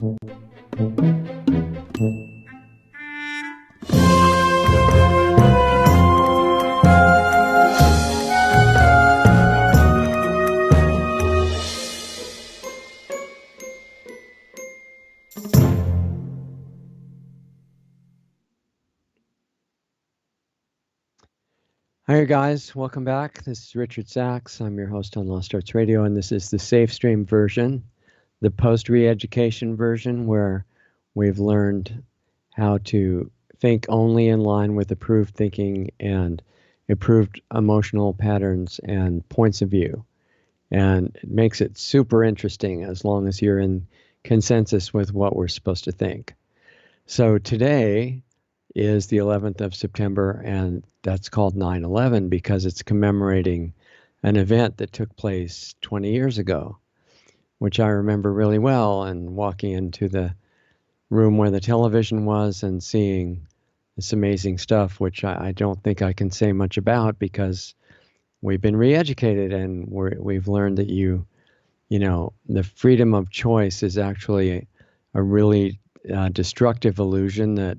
Hi guys, welcome back. This is Richard Sachs. I'm your host on Lost Arts Radio, and this is the Safe Stream version, the post-re-education version, where we've learned how to think only in line with approved thinking and approved emotional patterns and points of view. And it makes it super interesting as long as you're in consensus with what we're supposed to think. So today is the 11th of September, and that's called 9/11 because it's commemorating an event that took place 20 years ago, which I remember really well, and walking into the room where the television was and seeing this amazing stuff, which I don't think I can say much about because we've been re-educated and we've learned that the freedom of choice is actually a really destructive illusion that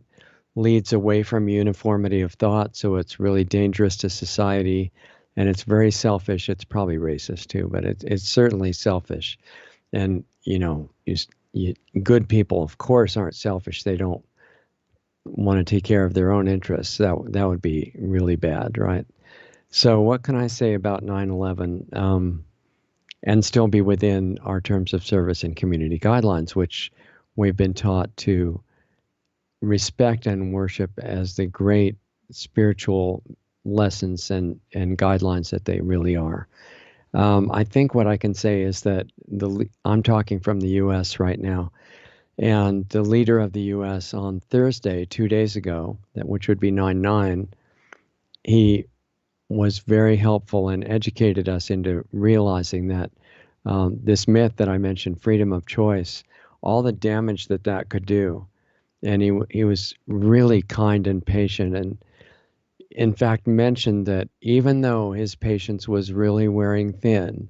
leads away from uniformity of thought, so it's really dangerous to society, and it's very selfish. It's probably racist too, but it's certainly selfish. And good people, of course, aren't selfish. They don't want to take care of their own interests. That would be really bad, right? So what can I say about 9/11 and still be within our terms of service and community guidelines, which we've been taught to respect and worship as the great spiritual lessons and guidelines that they really are. I think what I can say is that I'm talking from the U.S. right now, and the leader of the U.S. on Thursday, 2 days ago, which would be 9/9, he was very helpful and educated us into realizing that this myth that I mentioned, freedom of choice, all the damage that could do. And he was really kind and patient, and in fact mentioned that even though his patience was really wearing thin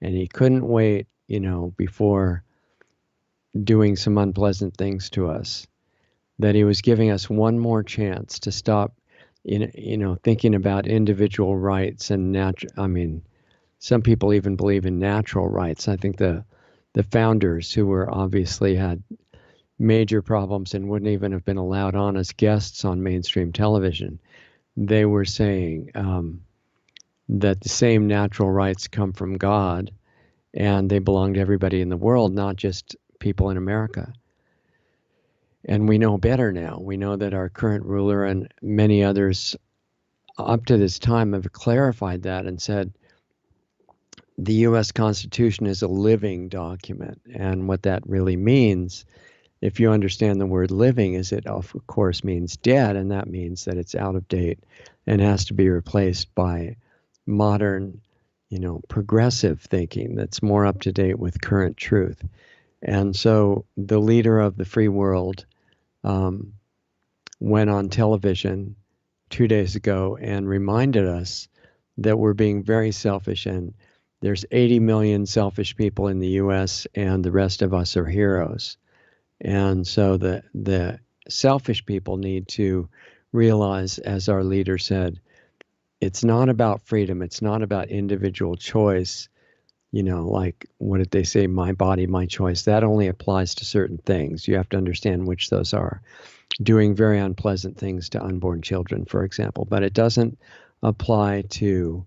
and he couldn't wait, before doing some unpleasant things to us, that he was giving us one more chance to stop, thinking about individual rights and some people even believe in natural rights. I think the founders, who were obviously had major problems and wouldn't even have been allowed on as guests on mainstream television, they were saying that the same natural rights come from God and they belong to everybody in the world, not just people in America. And we know better now. We know that our current ruler and many others up to this time have clarified that and said the U.S. Constitution is a living document. And what that really means, if you understand the word living, is it of course means dead, and that means that it's out of date and has to be replaced by modern, progressive thinking that's more up to date with current truth. And so the leader of the free world went on television 2 days ago and reminded us that we're being very selfish, and there's 80 million selfish people in the U.S. and the rest of us are heroes. And so the selfish people need to realize, as our leader said, it's not about freedom. It's not about individual choice. Like, what did they say? My body, my choice. That only applies to certain things. You have to understand which those are. Doing very unpleasant things to unborn children, for example. But it doesn't apply to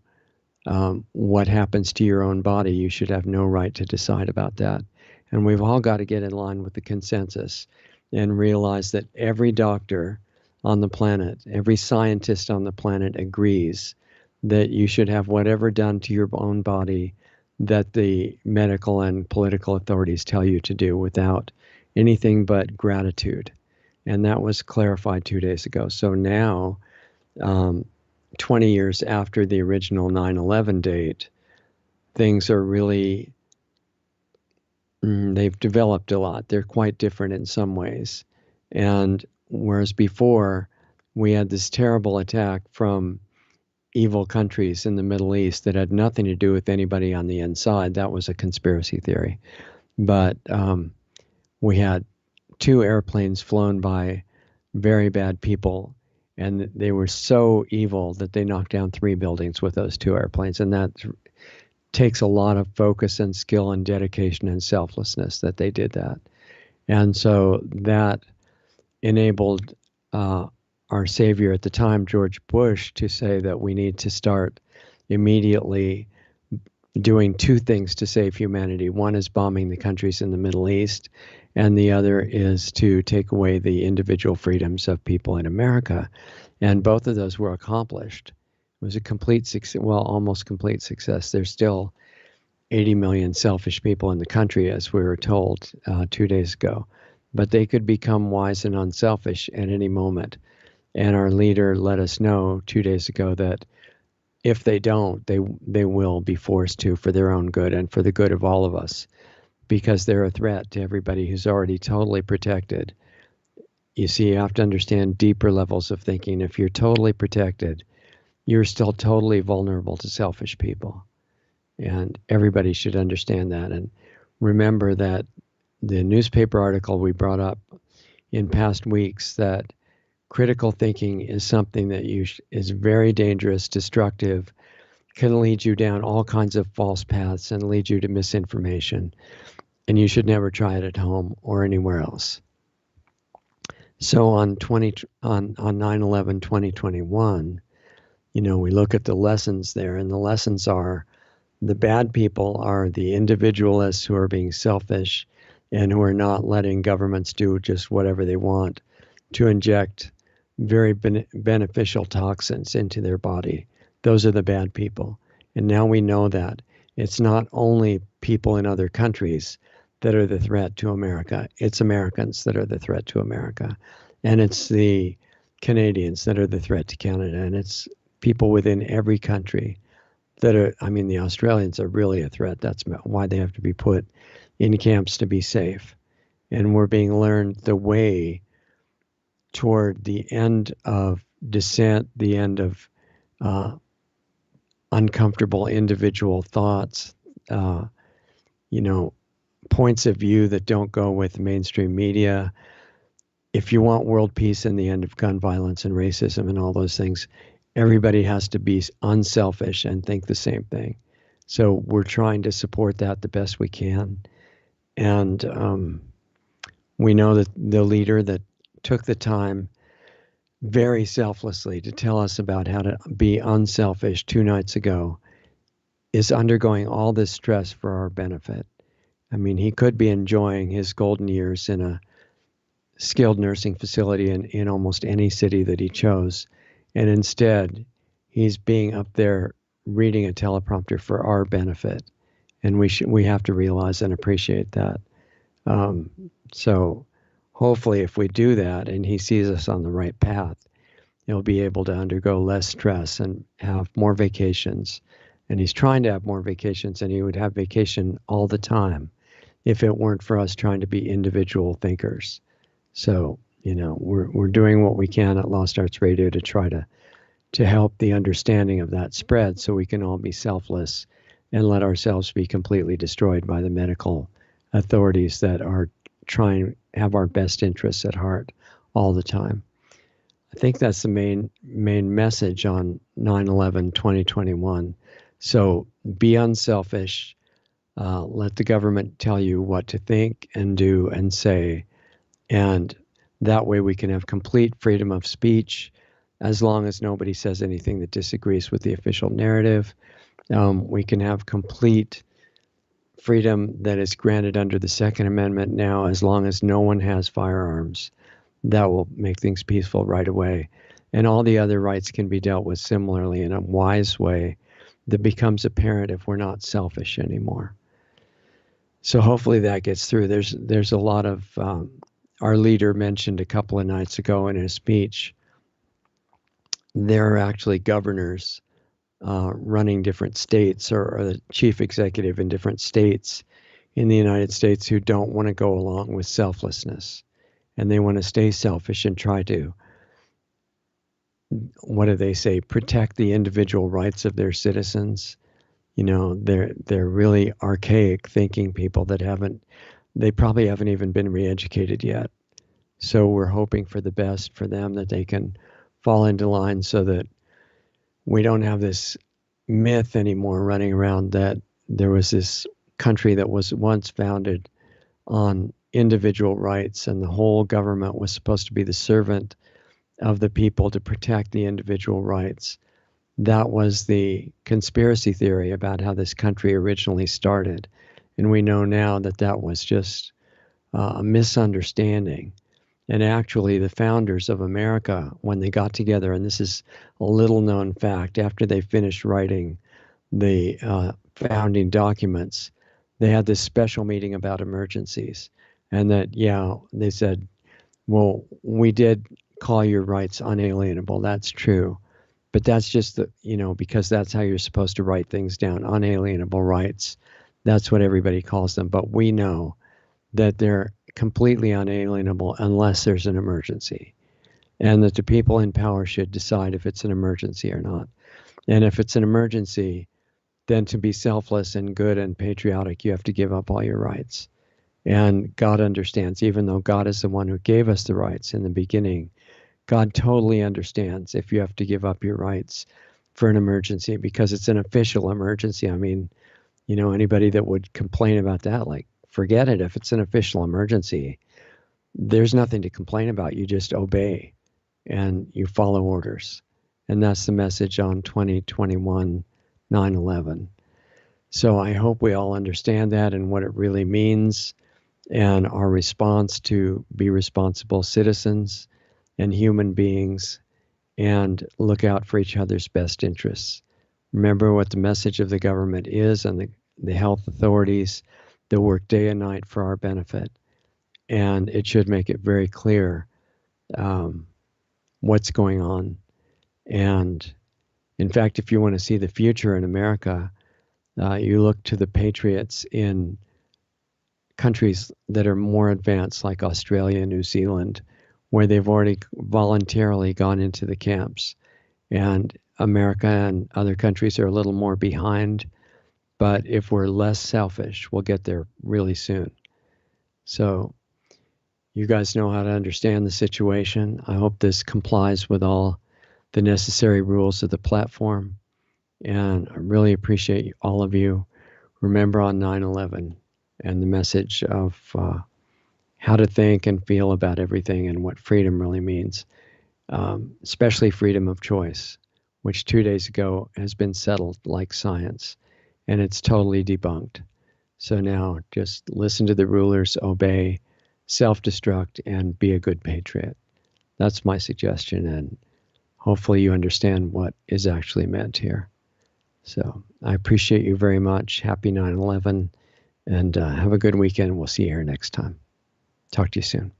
what happens to your own body. You should have no right to decide about that. And we've all got to get in line with the consensus and realize that every doctor on the planet, every scientist on the planet agrees that you should have whatever done to your own body that the medical and political authorities tell you to do without anything but gratitude. And that was clarified 2 days ago. So now, 20 years after the original 9/11 date, things are really, they've developed a lot. They're quite different in some ways. And whereas before we had this terrible attack from evil countries in the Middle East that had nothing to do with anybody on the inside, that was a conspiracy theory. But we had 2 airplanes flown by very bad people, and they were so evil that they knocked down 3 buildings with those 2 airplanes. And that takes a lot of focus and skill and dedication and selflessness that they did that. And so that enabled our savior at the time, George Bush, to say that we need to start immediately doing 2 things to save humanity. One is bombing the countries in the Middle East, and the other is to take away the individual freedoms of people in America. And both of those were accomplished. It was a complete success, well, almost complete success. There's still 80 million selfish people in the country, as we were told 2 days ago. But they could become wise and unselfish at any moment. And our leader let us know 2 days ago that if they don't, they will be forced to, for their own good and for the good of all of us, because they're a threat to everybody who's already totally protected. You see, you have to understand deeper levels of thinking. If you're totally protected, you're still totally vulnerable to selfish people. And everybody should understand that. And remember that the newspaper article we brought up in past weeks, that critical thinking is something that is very dangerous, destructive, can lead you down all kinds of false paths and lead you to misinformation. And you should never try it at home or anywhere else. So on 9/11/2021, we look at the lessons there, and the lessons are the bad people are the individualists who are being selfish and who are not letting governments do just whatever they want to inject very beneficial toxins into their body. Those are the bad people. And now we know that it's not only people in other countries that are the threat to America. It's Americans that are the threat to America. And it's the Canadians that are the threat to Canada. And it's people within every country that are, the Australians are really a threat. That's why they have to be put in camps to be safe. And we're being learned the way toward the end of dissent, the end of uncomfortable individual thoughts, points of view that don't go with mainstream media. If you want world peace and the end of gun violence and racism and all those things, everybody has to be unselfish and think the same thing. So we're trying to support that the best we can. And we know that the leader that took the time very selflessly to tell us about how to be unselfish 2 nights ago is undergoing all this stress for our benefit. He could be enjoying his golden years in a skilled nursing facility in almost any city that he chose. And instead, he's being up there reading a teleprompter for our benefit. And we have to realize and appreciate that. So hopefully if we do that and he sees us on the right path, he'll be able to undergo less stress and have more vacations. And he's trying to have more vacations, and he would have vacation all the time if it weren't for us trying to be individual thinkers. So, we're doing what we can at Lost Arts Radio to try to help the understanding of that spread so we can all be selfless and let ourselves be completely destroyed by the medical authorities that are trying to have our best interests at heart all the time. I think that's the main message on 9/11/2021. So be unselfish. Let the government tell you what to think and do and say. And that way we can have complete freedom of speech as long as nobody says anything that disagrees with the official narrative. We can have complete freedom that is granted under the Second Amendment now as long as no one has firearms. That will make things peaceful right away. And all the other rights can be dealt with similarly in a wise way that becomes apparent if we're not selfish anymore. So hopefully that gets through. There's a lot of, our leader mentioned a couple of nights ago in his speech, there are actually governors running different states or the chief executive in different states in the United States who don't want to go along with selflessness. And they want to stay selfish and try to, what do they say, protect the individual rights of their citizens. They're really archaic thinking people that haven't they probably haven't even been re-educated yet. So we're hoping for the best for them, that they can fall into line so that we don't have this myth anymore running around that there was this country that was once founded on individual rights and the whole government was supposed to be the servant of the people to protect the individual rights. That was the conspiracy theory about how this country originally started. And we know now that that was just a misunderstanding. And actually, the founders of America, when they got together, and this is a little known fact, after they finished writing the founding documents, they had this special meeting about emergencies. And that, yeah, they said, well, we did call your rights unalienable. That's true. But that's just the, because that's how you're supposed to write things down, unalienable rights. That's what everybody calls them. But we know that they're completely unalienable unless there's an emergency, and that the people in power should decide if it's an emergency or not. And if it's an emergency, then to be selfless and good and patriotic, you have to give up all your rights. And God understands, even though God is the one who gave us the rights in the beginning, God totally understands if you have to give up your rights for an emergency, because it's an official emergency. I mean, anybody that would complain about that, like, forget it. If it's an official emergency, there's nothing to complain about. You just obey and you follow orders. And that's the message on 2021 9/11. So I hope we all understand that and what it really means, and our response to be responsible citizens and human beings and look out for each other's best interests. Remember what the message of the government is, and the health authorities that work day and night for our benefit. And it should make it very clear what's going on. And in fact, if you want to see the future in America, you look to the patriots in countries that are more advanced, like Australia, New Zealand, where they've already voluntarily gone into the camps. And America and other countries are a little more behind, but if we're less selfish, we'll get there really soon. So you guys know how to understand the situation. I hope this complies with all the necessary rules of the platform. And I really appreciate all of you. Remember on 9/11 and the message of how to think and feel about everything and what freedom really means, especially freedom of choice, which 2 days ago has been settled like science, and it's totally debunked. So now just listen to the rulers, obey, self-destruct, and be a good patriot. That's my suggestion, and hopefully you understand what is actually meant here. So I appreciate you very much. Happy 9/11, and have a good weekend. We'll see you here next time. Talk to you soon.